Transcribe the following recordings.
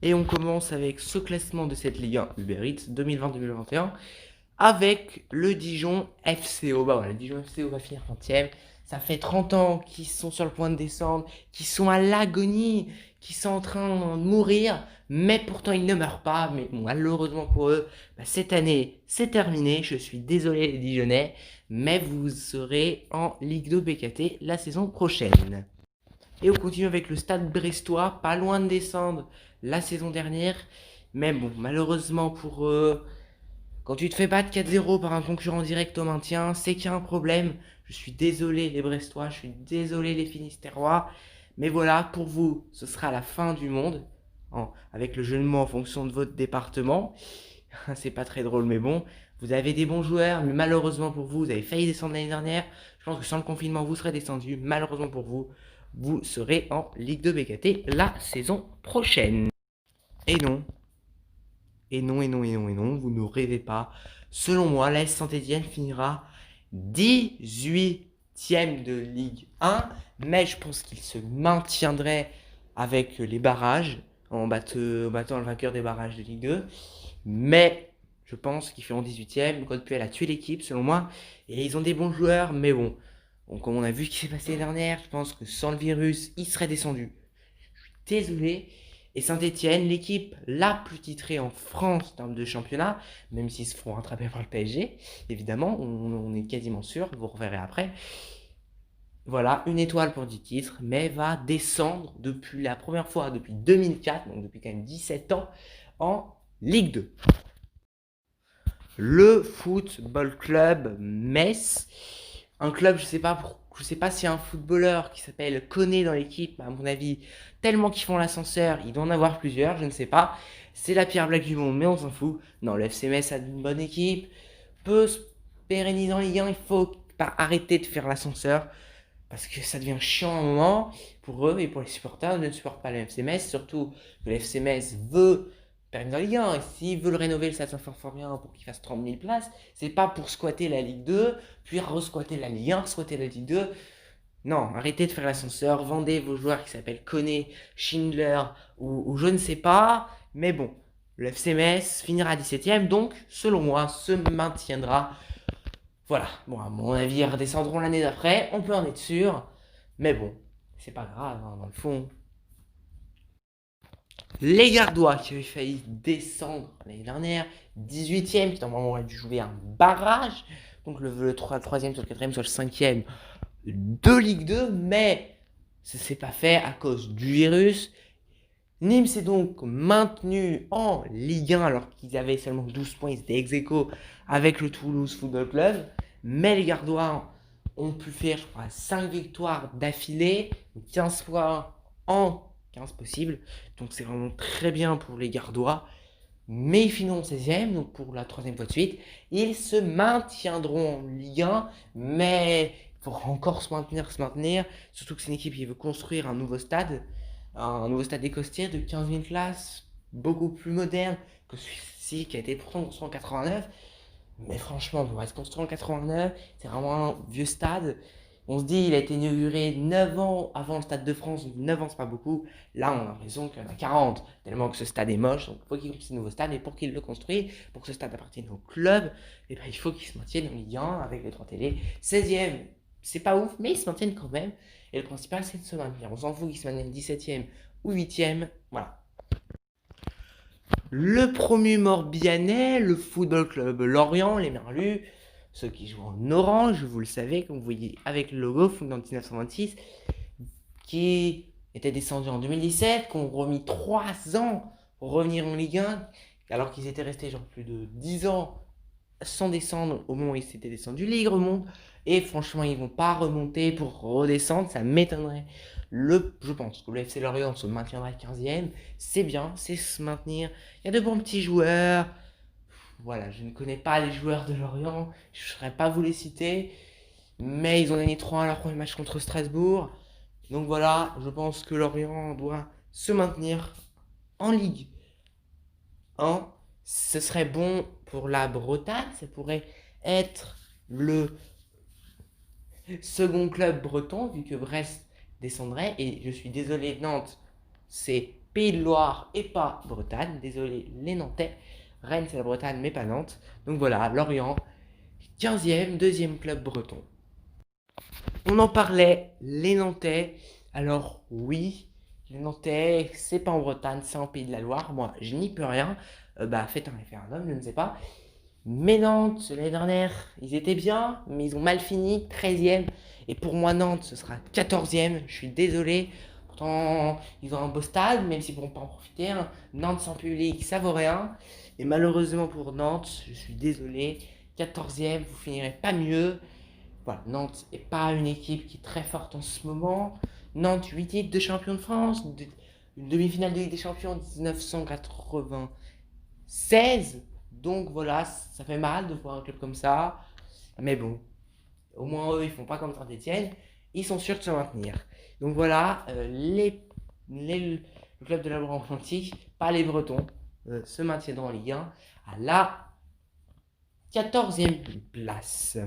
Et on commence avec ce classement de cette Ligue 1 Uber Eats 2020-2021 avec le Dijon FCO. Bah voilà, le Dijon FCO va finir 30e. Ça fait 30 ans qu'ils sont sur le point de descendre, qu'ils sont à l'agonie, qu'ils sont en train de mourir, mais pourtant ils ne meurent pas. Mais bon, malheureusement pour eux, bah, cette année c'est terminé. Je suis désolé les Dijonnais, mais vous serez en Ligue 2 BKT la saison prochaine. Et on continue avec le Stade Brestois, pas loin de descendre la saison dernière. Mais bon, malheureusement pour eux, quand tu te fais battre 4-0 par un concurrent direct au maintien, c'est qu'il y a un problème. Je suis désolé les Brestois, je suis désolé les Finistèrois. Mais voilà, pour vous, ce sera la fin du monde. Avec le jeu de mots en fonction de votre département. C'est pas très drôle, mais bon. Vous avez des bons joueurs, mais malheureusement pour vous, vous avez failli descendre l'année dernière. Je pense que sans le confinement, vous serez descendu. Malheureusement pour vous, vous serez en Ligue 2 BKT la saison prochaine. Et non, et non, vous ne rêvez pas. Selon moi, l'AS Saint-Etienne finira 18e de Ligue 1, mais je pense qu'il se maintiendrait avec les barrages, en battant le vainqueur des barrages de Ligue 2. Mais je pense qu'ils feront 18e. Code Puel a tué l'équipe, selon moi. Et ils ont des bons joueurs, mais bon. Donc, comme on a vu ce qui s'est passé l'année dernière, je pense que sans le virus, il serait descendu. Je suis désolé. Et Saint-Etienne, l'équipe la plus titrée en France en termes de championnat, même s'ils se feront rattraper par le PSG, évidemment, on est quasiment sûr, vous reverrez après. Voilà, une étoile pour 10 titres, mais va descendre depuis la première fois, depuis 2004, donc depuis quand même 17 ans, en Ligue 2. Le Football Club Metz, un club, je sais pas s'il y a un footballeur qui s'appelle Koné dans l'équipe, à mon avis, tellement qu'ils font l'ascenseur, il doit en avoir plusieurs, je ne sais pas. C'est la pire blague du monde, mais on s'en fout. Non, le FC Metz a une bonne équipe, peut se pérenniser en Ligue 1, il faut pas arrêter de faire l'ascenseur, parce que ça devient chiant à un moment, pour eux et pour les supporters. Je ne supporte pas le FC Metz, surtout que le FC Metz veut permis dans la Ligue 1. Et s'ils veulent rénover le Stade Saint-Symphorien pour qu'il fasse 30 000 places, c'est pas pour squatter la Ligue 2, puis re-squatter la Ligue 1, squatter la Ligue 2. Non, arrêtez de faire l'ascenseur, vendez vos joueurs qui s'appellent Koné, Schindler ou je ne sais pas. Mais bon, le FC Metz finira 17ème, donc selon moi, se maintiendra. Voilà, bon, à mon avis, ils redescendront l'année d'après, on peut en être sûr. Mais bon, c'est pas grave, hein, dans le fond. Les Gardois qui avaient failli descendre l'année dernière, 18e, qui normalement aurait dû jouer un barrage, donc le 3e, soit le 4e, soit le 5e de Ligue 2, mais ça s'est pas fait à cause du virus. Nîmes s'est donc maintenu en Ligue 1 alors qu'ils avaient seulement 12 points, ils étaient ex-aequo avec le Toulouse Football Club, mais les Gardois ont pu faire, je crois, 5 victoires d'affilée, 15 fois en 15 possibles. Donc c'est vraiment très bien pour les Gardois. Mais ils finiront 16e, donc pour la troisième fois de suite. Ils se maintiendront en Ligue 1, mais il faudra encore se maintenir. Surtout que c'est une équipe qui veut construire un nouveau stade écossais de 15 000 places, beaucoup plus moderne que celui-ci qui a été pourtant construit en 89. Mais franchement, on va se construire en 89, c'est vraiment un vieux stade. On se dit, il a été inauguré 9 ans avant le Stade de France, donc 9 ans c'est pas beaucoup. Là, on a l'impression qu'il y en a 40, tellement que ce stade est moche. Donc il faut qu'il construise un nouveau stade, et pour qu'il le construise, pour que ce stade appartienne au club, et ben, il faut qu'il se maintienne en Ligue 1 avec les 3 télés. 16e, c'est pas ouf, mais ils se maintiennent quand même. Et le principal, c'est de se maintenir. On s'en fout qu'ils se maintiennent 17e ou 8e, voilà. Le premier Morbihanais, le Football Club Lorient, les Merlus, ceux qui jouent en orange, vous le savez, comme vous voyez avec le logo, fondé en 1926, qui étaient descendus en 2017, qui ont remis 3 ans pour revenir en Ligue 1, alors qu'ils étaient restés genre plus de 10 ans sans descendre au moment où ils s'étaient descendus. Là, ils remontent, et franchement, ils vont pas remonter pour redescendre, ça m'étonnerait. Je pense que le FC Lorient se maintiendra 15e, c'est bien, c'est se maintenir. Il y a de bons petits joueurs. Voilà, je ne connais pas les joueurs de Lorient, je ne saurais pas vous les citer, mais ils ont gagné 3-1 leur premier match contre Strasbourg. Donc voilà, je pense que Lorient doit se maintenir en Ligue 1. Ce serait bon pour la Bretagne, ça pourrait être le second club breton, vu que Brest descendrait. Et je suis désolé, Nantes, c'est Pays de Loire et pas Bretagne. Désolé les Nantais. Rennes c'est la Bretagne mais pas Nantes. Donc voilà, Lorient, 15e, deuxième club breton. On en parlait, les Nantais. Alors oui, les Nantais, c'est pas en Bretagne, c'est en Pays de la Loire. Moi, je n'y peux rien. Faites un référendum, je ne sais pas. Mais Nantes, l'année dernière, ils étaient bien, mais ils ont mal fini, 13e. Et pour moi, Nantes, ce sera 14e. Je suis désolé. Pourtant, ils ont un beau stade, même s'ils ne pourront pas en profiter, hein. Nantes sans public, ça vaut rien. Et malheureusement pour Nantes, je suis désolé. 14e, vous finirez pas mieux. Voilà, Nantes n'est pas une équipe qui est très forte en ce moment. Nantes, 8 titres de champion de France, une demi-finale de Ligue des Champions en 1996. Donc voilà, ça fait mal de voir un club comme ça. Mais bon, au moins eux, ils font pas comme Saint-Etienne. Ils sont sûrs de se maintenir. Donc voilà, le club de la Loire-Atlantique, pas les Bretons, se maintiendront en Ligue 1 à la 14e place.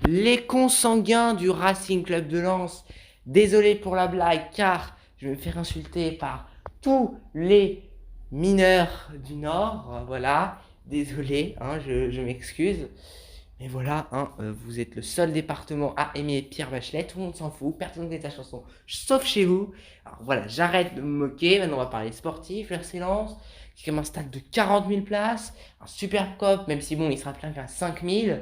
Les consanguins du Racing Club de Lens, désolé pour la blague car je vais me faire insulter par tous les mineurs du Nord, voilà, désolé, hein, je m'excuse. Mais voilà, hein, vous êtes le seul département à aimer Pierre Bachelet, tout le monde s'en fout, personne ne connaît ta chanson, sauf chez vous. Alors voilà, j'arrête de me moquer, maintenant on va parler sportif, l'RC Lens, qui comme un stade de 40 000 places, un super cop, même si bon, il sera plein qu'à 5 000.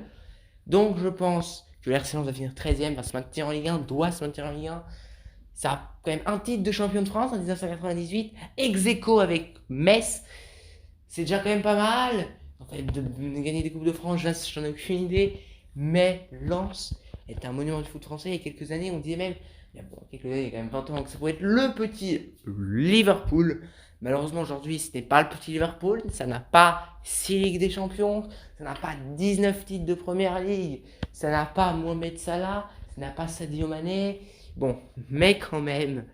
Donc je pense que l'RC Lens va finir 13e, va se maintenir en Ligue 1, doit se maintenir en Ligue 1. Ça a quand même un titre de champion de France en 1998, ex aequo avec Metz. C'est déjà quand même pas mal. En fait, de gagner des Coupes de France, j'en ai aucune idée. Mais Lens est un monument du foot français. Il y a quelques années, on disait même, il y a quelques années, il y a quand même 20 ans, que ça pourrait être le petit Liverpool. Malheureusement, aujourd'hui, ce n'est pas le petit Liverpool. Ça n'a pas 6 Ligues des Champions. Ça n'a pas 19 titres de Première Ligue. Ça n'a pas Mohamed Salah. Ça n'a pas Sadio Mané. Bon, mais quand même,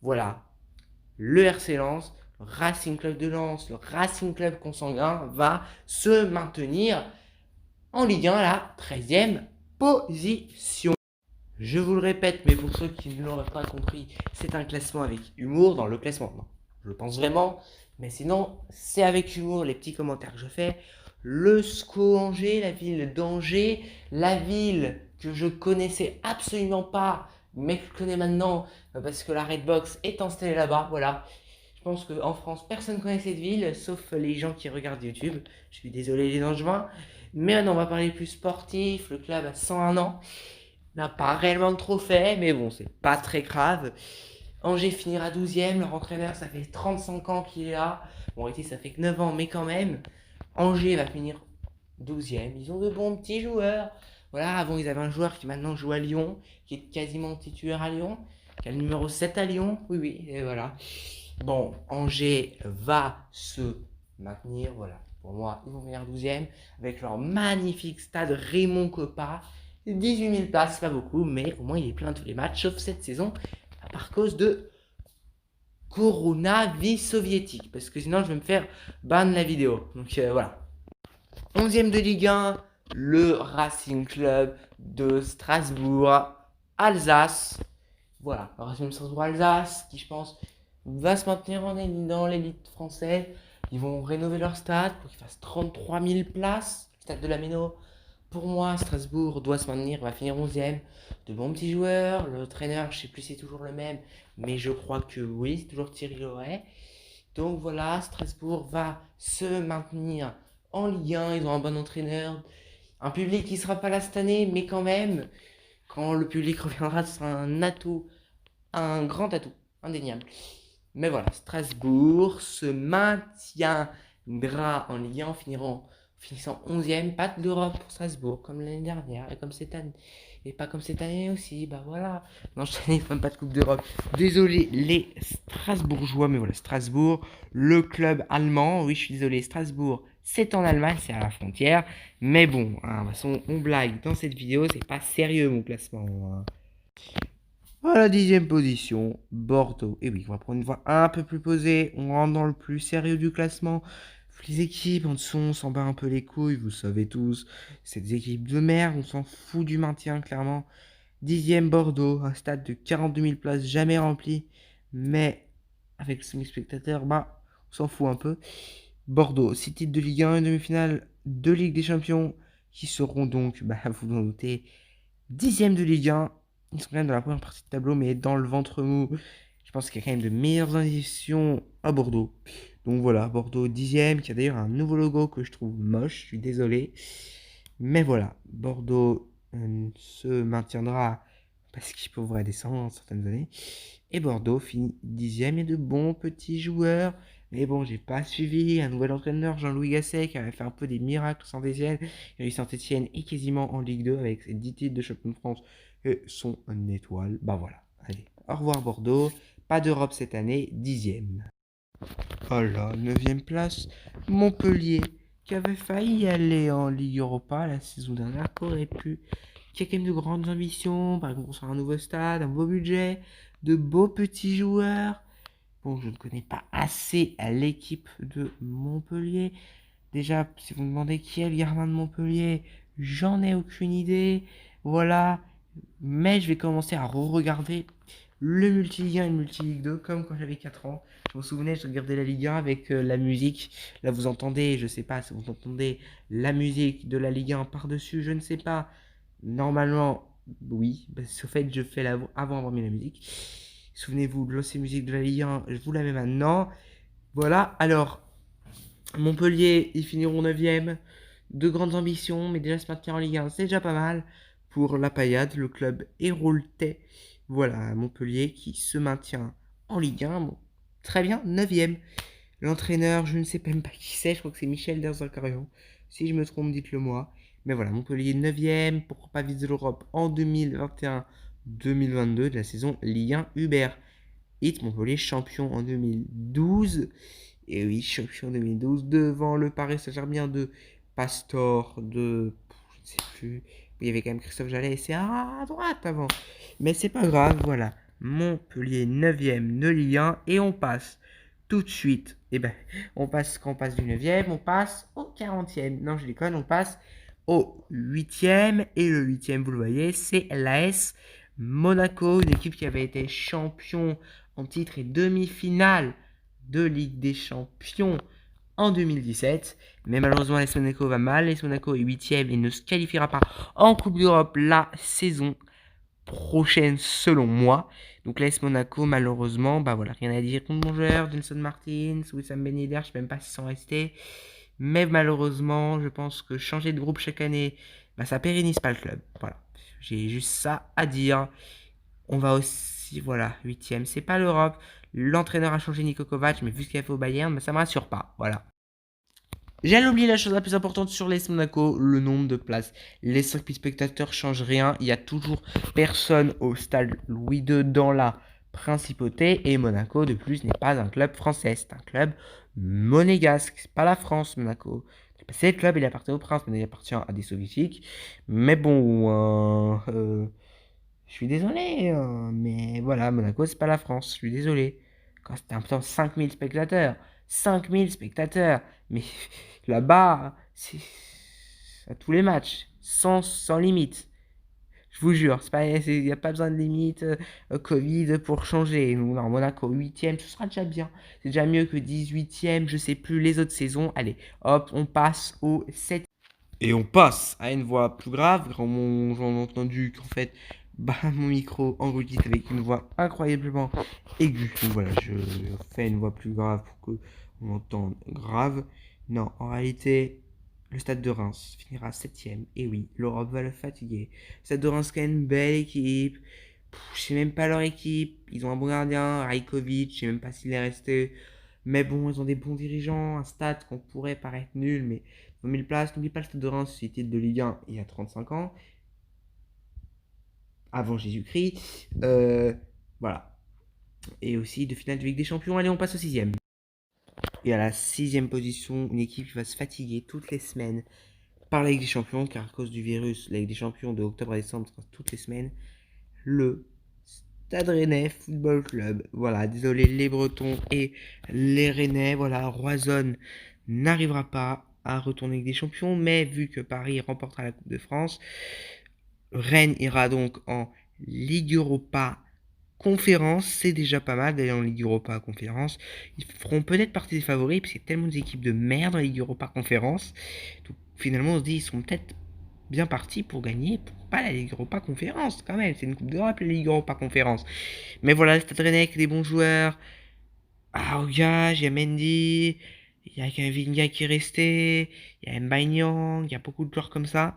voilà. Le RC Lens, le Racing Club de Lens, le Racing Club consanguin va se maintenir en Ligue 1 à la 13e position. Je vous le répète, mais pour ceux qui ne l'auraient pas compris, c'est un classement avec humour dans le classement. Non, je le pense vraiment, mais sinon, c'est avec humour les petits commentaires que je fais. Le SCO Angers, la ville d'Angers, la ville que je connaissais absolument pas, mais que je connais maintenant parce que la Redbox est installée là-bas. Voilà. Je pense qu'en France, personne ne connaît cette ville, sauf les gens qui regardent YouTube. Je suis désolé les Angevins. Mais maintenant, on va parler plus sportif. Le club a 101 ans. N'a pas réellement de trophée, mais bon, c'est pas très grave. Angers finira 12e. Leur entraîneur, ça fait 35 ans qu'il est là. Bon, en réalité, ça fait que 9 ans, mais quand même. Angers va finir 12e. Ils ont de bons petits joueurs. Voilà, avant, ils avaient un joueur qui maintenant joue à Lyon, qui est quasiment titulaire à Lyon, qui a le numéro 7 à Lyon. Oui, oui, et voilà. Bon, Angers va se maintenir, voilà. Pour moi, ils vont venir 12e avec leur magnifique stade Raymond Kopa. 18 000 places, c'est pas beaucoup, mais au moins il est plein tous les matchs, sauf cette saison, par cause de coronavirus soviétique. Parce que sinon, je vais me faire ban la vidéo. Donc voilà. 11e de Ligue 1, le Racing Club de Strasbourg, Alsace. Voilà, le Racing Club de Strasbourg-Alsace, qui je pense va se maintenir dans l'élite française. Ils vont rénover leur stade pour qu'il fasse 33 000 places, stade de la Méno. Pour moi, Strasbourg doit se maintenir, va finir 11e. De bons petits joueurs, le traîneur, je sais plus si c'est toujours le même, mais je crois que oui, c'est toujours Thierry Loret. Donc voilà, Strasbourg va se maintenir en Ligue 1, ils ont un bon entraîneur, un public qui ne sera pas là cette année, mais quand même, quand le public reviendra, ce sera un atout, un grand atout, indéniable. Mais voilà, Strasbourg se maintiendra en Ligue 1 finissant 11e, pas d'Europe pour Strasbourg, comme l'année dernière, et comme cette année. Et pas comme cette année aussi, bah voilà. Non, cette année, même pas de Coupe d'Europe. Désolé les Strasbourgeois, mais voilà, Strasbourg, le club allemand. Oui, je suis désolé, Strasbourg, c'est en Allemagne, c'est à la frontière. Mais bon, hein, de toute façon, on blague dans cette vidéo, c'est pas sérieux mon classement. Hein. À la 10e position, Bordeaux. Et oui, on va prendre une voie un peu plus posée. On rentre dans le plus sérieux du classement. Les équipes en dessous, on s'en bat un peu les couilles, vous savez tous. C'est des équipes de merde, on s'en fout du maintien, clairement. 10e Bordeaux, un stade de 42 000 places jamais rempli. Mais avec 5000 spectateurs, bah, on s'en fout un peu. Bordeaux, 6 titres de Ligue 1, une demi-finale de Ligue des Champions, qui seront donc, bah, vous en doutez, 10e de Ligue 1. Ils sont quand même dans la première partie de tableau, mais dans le ventre mou, je pense qu'il y a quand même de meilleures ambitions à Bordeaux. Donc voilà, Bordeaux 10e, qui a d'ailleurs un nouveau logo que je trouve moche, je suis désolé. Mais voilà, Bordeaux se maintiendra parce qu'il pourrait descendre en certaines années. Et Bordeaux finit 10e. Il y a de bons petits joueurs. Mais bon, j'ai pas suivi. Un nouvel entraîneur, Jean-Louis Gasset, qui avait fait un peu des miracles sans Saint-Etienne. Et Saint-Etienne est quasiment en Ligue 2 avec ses 10 titres de champion de France et son étoile. Bah voilà. Allez, au revoir Bordeaux. Pas d'Europe cette année, 10e. Oh là, 9e place, Montpellier, qui avait failli aller en Ligue Europa la saison dernière, qu'aurait pu, qui a quand même de grandes ambitions, par exemple sur un nouveau stade, un beau budget, de beaux petits joueurs. Bon, je ne connais pas assez à l'équipe de Montpellier. Déjà, si vous me demandez qui est le gardien de Montpellier, j'en ai aucune idée. Voilà. Mais je vais commencer à re-regarder le multi-Ligue 1 et le multi-Ligue 2 comme quand j'avais 4 ans. Je me souvenais, je regardais la Ligue 1 avec la musique. Là, vous entendez, je sais pas si vous entendez la musique de la Ligue 1 par-dessus, je ne sais pas. Normalement, oui. Parce qu'au fait, je fais avant d'avoir mis la musique. Souvenez-vous de l'ancienne musique de la Ligue 1, je vous la mets maintenant. Voilà, alors, Montpellier, ils finiront 9e. De grandes ambitions, mais déjà se maintenir en Ligue 1, c'est déjà pas mal. Pour la Paillade, le club héraultais. Voilà, Montpellier qui se maintient en Ligue 1. Bon, très bien, 9e. L'entraîneur, je ne sais même pas qui c'est, je crois que c'est Michel Derzakarian. Si je me trompe, dites-le moi. Mais voilà, Montpellier 9e, pourquoi pas viser l'Europe en 2021-2022 de la saison Ligue 1 Hubert Hit. Montpellier champion en 2012. Et oui, champion 2012 devant le Paris Saint-Germain de Pastor, je ne sais plus. Il y avait quand même Christophe Jallet et c'est à droite avant. Mais c'est pas grave, voilà. Montpellier 9e de Ligue 1 et on passe tout de suite. Et ben, quand on passe du 9e, on passe au 40e. Non, je déconne, on passe au 8e. Et le 8e, vous le voyez, c'est l'AS Monaco, une équipe qui avait été champion en titre et demi-finale de Ligue des Champions en 2017. Mais malheureusement, l'AS Monaco va mal. L'AS Monaco est 8e et ne se qualifiera pas en Coupe d'Europe la saison prochaine, selon moi. Donc l'AS Monaco, malheureusement, bah voilà, rien à dire contre mon joueur, Jenson Martins, Wissam Ben Yedder, je sais même pas s'ils sont restés. Mais malheureusement, je pense que changer de groupe chaque année, bah, ça pérennise pas le club. Voilà, j'ai juste ça à dire. On va aussi, voilà, 8e. C'est pas l'Europe. L'entraîneur a changé Niko Kovac, mais vu ce qu'il a fait au Bayern, bah, ça me rassure pas. Voilà. J'allais oublier la chose la plus importante sur l'AS Monaco, le nombre de places. Les 5000 spectateurs changent rien. Il y a toujours personne au stade Louis II dans la principauté. Et Monaco, de plus, n'est pas un club français. C'est un club monégasque. C'est pas la France, Monaco. C'est le club, il appartient au prince, mais il appartient à des soviétiques. Mais bon, je suis désolé, mais voilà, Monaco, c'est pas la France, je suis désolé. Quand c'était un peu 5000 spectateurs, 5000 spectateurs, mais là-bas, c'est à tous les matchs, sans limite. Je vous jure, il n'y a pas besoin de limite Covid pour changer. Non, Monaco 8e, ce sera déjà bien. C'est déjà mieux que 18e, je sais plus les autres saisons. Allez, hop, on passe au 7. Et on passe à une voix plus grave, quand j'en ai entendu qu'en fait, bah, mon micro enregistre avec une voix incroyablement aiguë. Donc voilà, je fais une voix plus grave pour que on entende grave. Non, en réalité, le Stade de Reims finira 7e. Et oui, l'Europe va le fatiguer. Le Stade de Reims, quand même, une belle équipe. Je sais même pas leur équipe. Ils ont un bon gardien, Rajkovic, je sais même pas s'il est resté. Mais bon, ils ont des bons dirigeants, un stade qu'on pourrait paraître nul, mais 2000 places. N'oublie pas le Stade de Reims, c'est titre de Ligue 1 il y a 35 ans, avant Jésus-Christ. Voilà. Et aussi de finale de Ligue des Champions. Allez, on passe au 6e. Et à la 6e position, une équipe qui va se fatiguer toutes les semaines par la Ligue des Champions, car à cause du virus, la Ligue des Champions de octobre à décembre sera toutes les semaines. Le Stade Rennais Football Club. Voilà, désolé les Bretons et les Rennais. Voilà, Roison n'arrivera pas à retourner avec des champions, mais vu que Paris remportera la Coupe de France, Rennes ira donc en Ligue Europa conférence, c'est déjà pas mal d'aller en Ligue Europa conférence. Ils feront peut-être partie des favoris, parce qu'il y a tellement d'équipes de merde en Ligue Europa conférence. Donc finalement, on se dit, ils sont peut-être bien partis pour gagner, pas la Ligue Europa conférence quand même. C'est une Coupe d'Europe, la Ligue Europa conférence. Mais voilà, le Stade Rennais avec des bons joueurs. Ah, au gage, il y a Mendy, il y a Camavinga qui est resté, il y a M'Baye, il y a beaucoup de joueurs comme ça.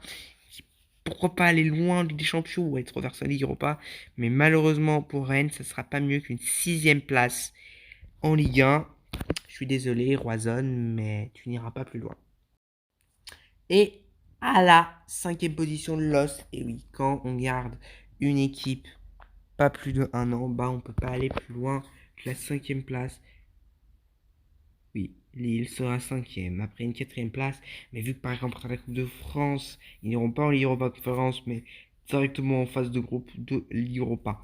Pourquoi pas aller loin en Ligue des Champions ou être reversé en Ligue Europa. Mais malheureusement pour Rennes, ça sera pas mieux qu'une 6ème place en Ligue 1. Je suis désolé, Roison, mais tu n'iras pas plus loin. Et à la 5ème position, Lost. Et oui, quand on garde une équipe pas plus de 1 an, bah on peut pas aller plus loin que la 5ème place. Oui, Lille sera 5ème, après une 4ème place. Mais vu que par exemple, pour la Coupe de France, ils n'iront pas en Ligue Europa Conférence, mais directement en phase de groupe de Ligue Europa.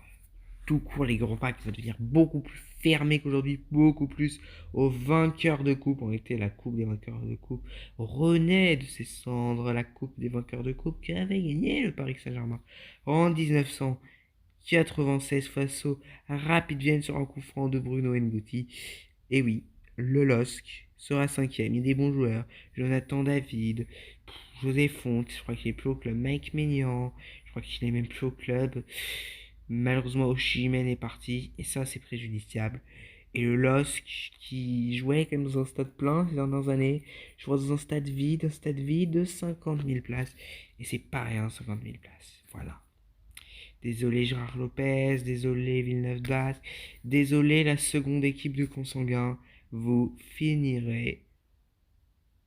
Tout court, Ligue Europa qui va devenir beaucoup plus fermé qu'aujourd'hui, beaucoup plus aux vainqueurs de coupe. On était la Coupe des vainqueurs de coupe. Renaît de ses cendres la Coupe des vainqueurs de coupe qui avait gagné le Paris Saint-Germain en 1996 face au Rapid Vienne sur un coup franc de Bruno Ngouti. Et oui, le LOSC sera 5ème. Il y a des bons joueurs. Jonathan David, José Fonte, je crois qu'il est plus au club. Mike Maignan, je crois qu'il est même plus au club. Malheureusement, Osimhen est parti. Et ça, c'est préjudiciable. Et le LOSC, qui jouait quand même dans un stade plein ces dernières années, je vois dans un stade vide de 50 000 places. Et c'est pas rien, 50 000 places. Voilà. Désolé Gérard Lopez, désolé Villeneuve d'Ascq, désolé la seconde équipe de Consanguin. Vous finirez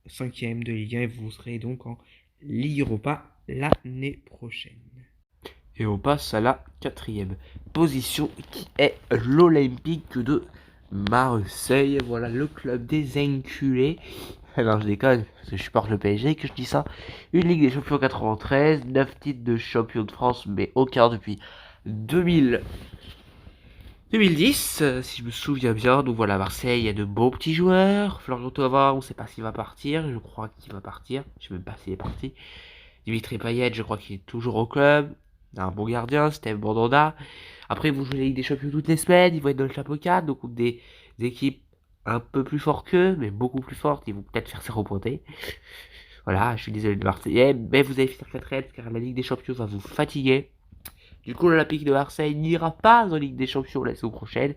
5ème de Ligue 1 et vous serez donc en Ligue Europa l'année prochaine. Et on passe à la 4ème position qui est l'Olympique de Marseille. Voilà le club des enculés. Non, je déconne, parce que je supporte le PSG que je dis ça. Une Ligue des Champions 93, 9 titres de champion de France, mais aucun depuis 2010, si je me souviens bien. Donc voilà, Marseille, il y a de beaux petits joueurs. Florian Thauvin, on ne sait pas s'il va partir. Je crois qu'il va partir. Je ne sais même pas s'il est parti. Dimitri Payet, je crois qu'il est toujours au club. Un bon gardien, Steve Mandanda. Après, ils vont jouer la Ligue des Champions toutes les semaines. Ils vont être dans le chapeau 4, donc contre des équipes un peu plus fortes qu'eux, mais beaucoup plus fortes. Ils vont peut-être faire 0 pointer. Voilà, je suis désolé de Marseille, mais vous allez finir 4ème car la Ligue des Champions va vous fatiguer. Du coup, l'Olympique de Marseille n'ira pas en Ligue des Champions la saison prochaine.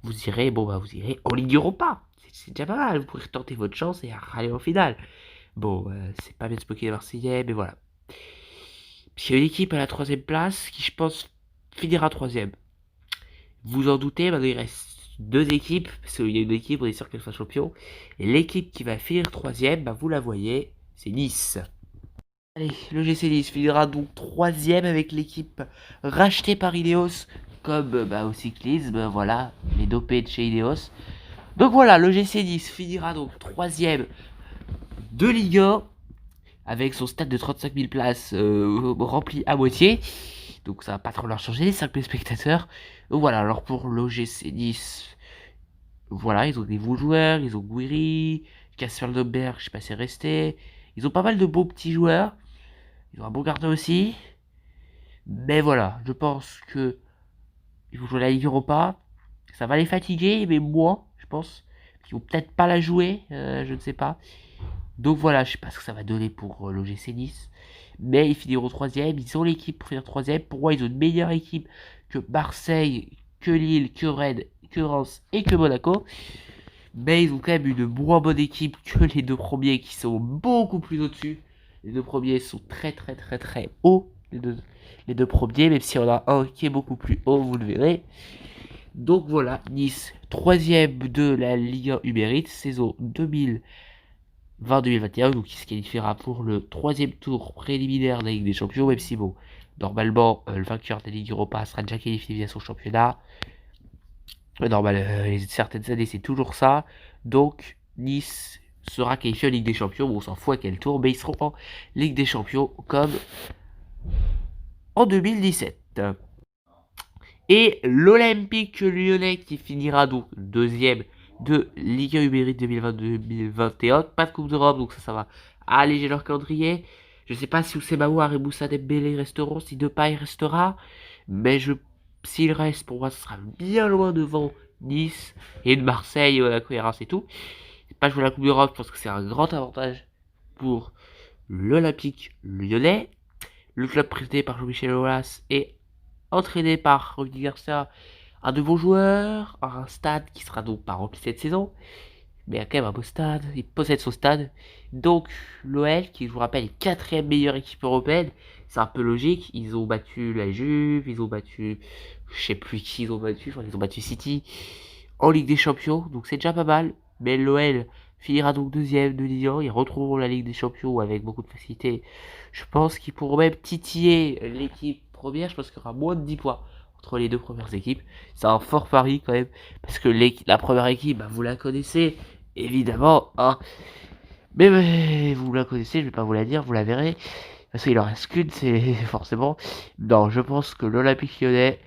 Vous irez, vous irez en Ligue Europa. C'est déjà pas mal. Vous pourrez tenter votre chance et aller en finale. Bon, c'est pas bien de se moquer des Marseillais, mais voilà. Puis il y a une équipe à la 3ème place qui, je pense, finira 3ème. Vous en doutez, maintenant il reste 2 équipes, parce qu'il y a une équipe, on est sûr qu'elle soit champion. Et l'équipe qui va finir 3ème, vous la voyez, c'est Nice. Allez, le GC Nice finira donc 3ème avec l'équipe rachetée par Ineos, comme au cyclisme, voilà, les dopés de chez Ineos. Donc voilà, le GC Nice finira donc 3ème de Ligue 1, avec son stade de 35 000 places rempli à moitié. Donc ça va pas trop leur changer, les 5 000 spectateurs. Donc voilà, alors pour l'OGC Nice, voilà, ils ont des bons joueurs, ils ont Guiri, Casper Dolberg, je sais pas si c'est resté. Ils ont pas mal de beaux petits joueurs. Ils ont un bon gardien aussi. Mais voilà, je pense que ils vont jouer la Ligue Europa. Ça va les fatiguer, mais moi, je pense qu'ils vont peut-être pas la jouer, je ne sais pas. Donc voilà, je sais pas ce que ça va donner pour l'OGC Nice. Mais ils finiront 3ème. Ils ont l'équipe pour finir 3ème. Pour moi, ils ont une meilleure équipe que Marseille, que Lille, que Rennes, que Reims et que Monaco. Mais ils ont quand même une moins bonne équipe que les 2 premiers qui sont beaucoup plus au-dessus. Les 2 premiers sont très très très très hauts. Les deux premiers, même si on a un qui est beaucoup plus haut, vous le verrez. Donc voilà, Nice, 3ème de la Ligue 1 Uber Eats, saison 2020-2021, donc il se qualifiera pour le 3ème tour préliminaire de la Ligue des Champions, même si bon, normalement, le vainqueur de la Ligue Europa sera déjà qualifié via son championnat. Normal, certaines années, c'est toujours ça. Donc, Nice sera qualifié en Ligue des Champions. Bon, on s'en fout à quel tour, mais ils seront en Ligue des Champions comme en 2017. Et l'Olympique Lyonnais qui finira donc 2ème de Ligue 1 Uber Eats 2022-2021. Pas de Coupe d'Europe, donc ça va alléger leur calendrier. Je sais pas si Ousmane Aouar et Moussa Dembélé resteront, si Depay restera, mais je s'il reste, pour moi, ce sera bien loin devant Nice et de Marseille, Monaco et Reims et tout. Pas jouer la Coupe d'Europe, je pense que c'est un grand avantage pour l'Olympique lyonnais. Le club présidé par Jean-Michel Aulas et entraîné par Rudy Garcia, un de vos joueurs, un stade qui sera donc pas rempli cette saison, mais il y a quand même un beau stade, il possède son stade. Donc l'OL, qui je vous rappelle est quatrième meilleure équipe européenne, c'est un peu logique, ils ont battu la Juve, ils ont battu, je sais plus qui ils ont battu, je crois qu'ils ont battu City en Ligue des Champions, donc c'est déjà pas mal, mais l'OL finira donc deuxième de Ligue 1, ils retrouveront la Ligue des Champions avec beaucoup de facilité. Je pense qu'ils pourront même titiller l'équipe première, je pense qu'il y aura moins de 10 points entre les deux premières équipes. C'est un fort pari quand même, parce que la première équipe, bah, vous la connaissez, évidemment, hein. Mais vous la connaissez, je vais pas vous la dire, vous la verrez. Parce qu'il en reste qu'une, c'est forcément. Non, je pense que l'Olympique Lyonnais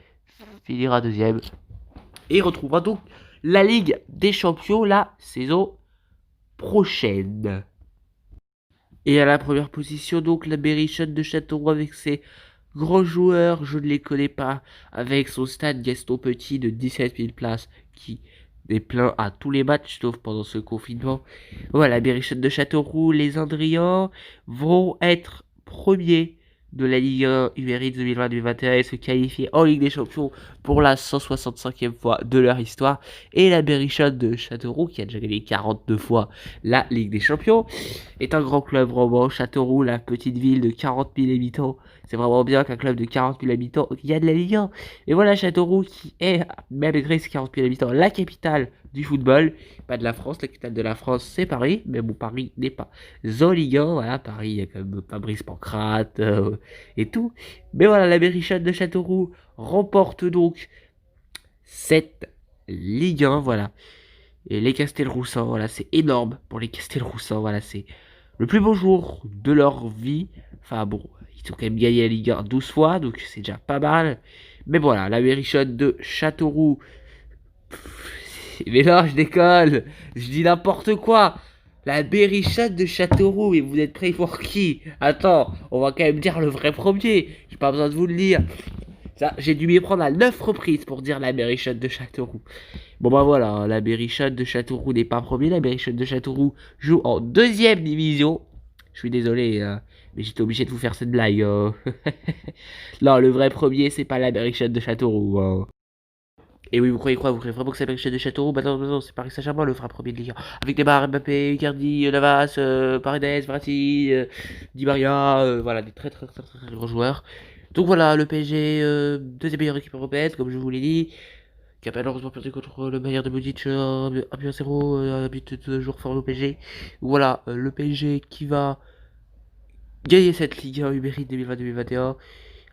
finira deuxième et retrouvera donc la Ligue des Champions la saison prochaine. Et à la première position, donc, la Berrichonne de Châteauroux avec ses grands joueurs, je ne les connais pas, avec son stade Gaston Petit de 17 000 places qui est plein à tous les matchs, sauf pendant ce confinement. Voilà, la Berrichonne de Châteauroux, les Indrians vont être premiers de la Ligue 1 Uber 2020-2021 et se qualifier en Ligue des Champions pour la 165e fois de leur histoire. Et la Berrichonne de Châteauroux, qui a déjà gagné 42 fois la Ligue des Champions, est un grand club vraiment. Châteauroux, la petite ville de 40 000 habitants. C'est vraiment bien qu'un club de 40 000 habitants gagne la Ligue 1. Et voilà Châteauroux qui est, malgré ses 40 000 habitants, la capitale du football. Pas de la France, la capitale de la France c'est Paris, mais bon, Paris n'est pas en Ligue 1. Voilà, Paris, il y a quand même Fabrice Pancrate et tout. Mais voilà, la Berrichonne de Châteauroux remporte donc cette Ligue 1, voilà. Et les Castelroussins, voilà, c'est énorme pour les Castelroussins, voilà, c'est le plus beau jour de leur vie. Enfin bon, ils ont quand même gagné la Ligue 1 12 fois, donc c'est déjà pas mal. Mais voilà, la Berrichonne de Châteauroux. Mais non, je décolle, je dis n'importe quoi. La Berrichonne de Châteauroux, et vous êtes prêts pour qui? Attends, on va quand même dire le vrai premier. J'ai pas besoin de vous le lire. Ça, j'ai dû m'y prendre à 9 reprises pour dire la Berrichonne de Châteauroux. Bon bah voilà, la Berrichonne de Châteauroux n'est pas premier, la Berrichonne de Châteauroux joue en deuxième division. Je suis désolé, mais j'étais obligé de vous faire cette blague. Non, le vrai premier, c'est pas la Berrichonne de Châteauroux. Et oui, vous croyez quoi? Vous croyez vraiment que c'est la Berrichonne de Châteauroux? Bah non, non, non, c'est Paris Saint-Germain le fera premier de Ligue 1. Avec Neymar, Mbappé, Icardi, Navas, Paredes, Verratti, Di Maria, voilà, des très très très très, très gros joueurs. Donc voilà, le PSG, deuxième meilleure équipe européenne, comme je vous l'ai dit, qui a malheureusement perdu contre le Bayern de Munich 1-0, un but de jour fort au PSG. Voilà, le PSG qui va gagner cette Ligue 1 Uber Eats 2020-2021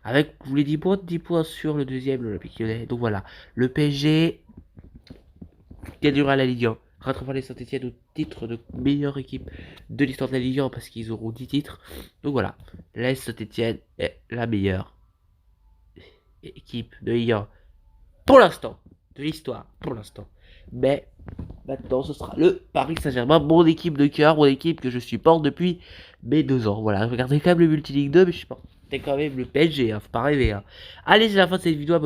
avec, je vous l'ai dit, 10 points sur le deuxième, l'Olympique Lyonnais. Donc voilà, le PSG gagnera la Ligue 1, rattrapant les Saint-Etienne au titre de meilleure équipe de l'histoire de la Ligue 1 parce qu'ils auront 10 titres. Donc voilà, la Saint-Etienne est la meilleure équipe de Ligue 1 pour l'instant, de l'histoire, pour l'instant. Mais maintenant, ce sera le Paris Saint-Germain, mon équipe de cœur, mon équipe que je supporte depuis mes 2 ans. Voilà, je regardais quand même le Multiligue 2, mais je supportais quand même le PSG, hein, faut pas rêver. Hein. Allez, c'est la fin de cette vidéo.